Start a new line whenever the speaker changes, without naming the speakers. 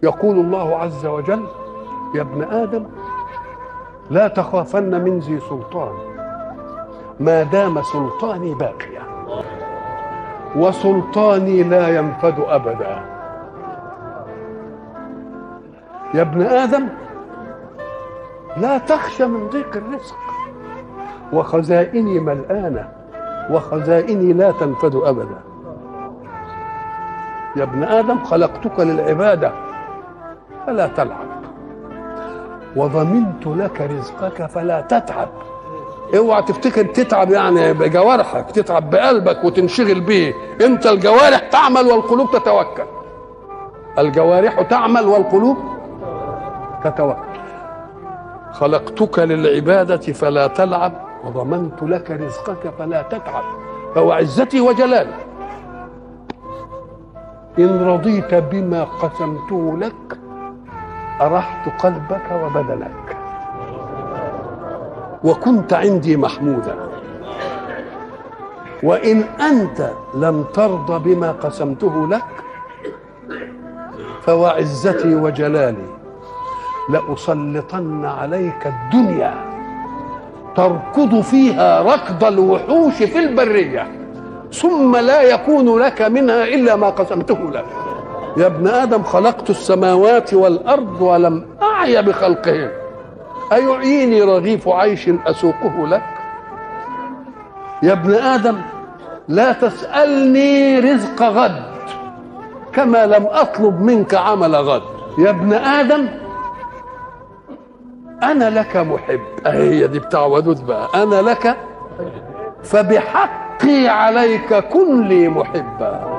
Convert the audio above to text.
يقول الله عز وجل: يا ابن آدم لا تخافن من ذي سلطان ما دام سلطاني باقيا، وسلطاني لا ينفد أبدا. يا ابن آدم لا تخشى من ضيق الرزق، وخزائني ملآنة وخزائني لا تنفد أبدا. يا ابن آدم خلقتك للعبادة فلا تلعب، وضمنت لك رزقك فلا تتعب. اوعى تفتكر تتعب يعني بجوارحك، تتعب بقلبك وتنشغل به. انت الجوارح تعمل والقلوب تتوكل. الجوارح تعمل والقلوب تتوكل. خلقتك للعبادة فلا تلعب، وضمنت لك رزقك فلا تتعب. فهو عزتي وجلالي إن رضيت بما قسمته لك أرحت قلبك وبدنك، وكنت عندي محمودا. وإن أنت لم ترضى بما قسمته لك فوعزتي وجلالي لأسلطن عليك الدنيا تركض فيها ركض الوحوش في البرية، ثم لا يكون لك منها إلا ما قسمته لك. يا ابن آدم خلقت السماوات والأرض ولم أعي بخلقهن، أيعيني رغيف عيش أسوقه لك؟ يا ابن آدم لا تسألني رزق غد كما لم أطلب منك عمل غد. يا ابن آدم أنا لك محب، هي دي بتاع ودود بقى، أنا لك فبحقي عليك كن لي محبا.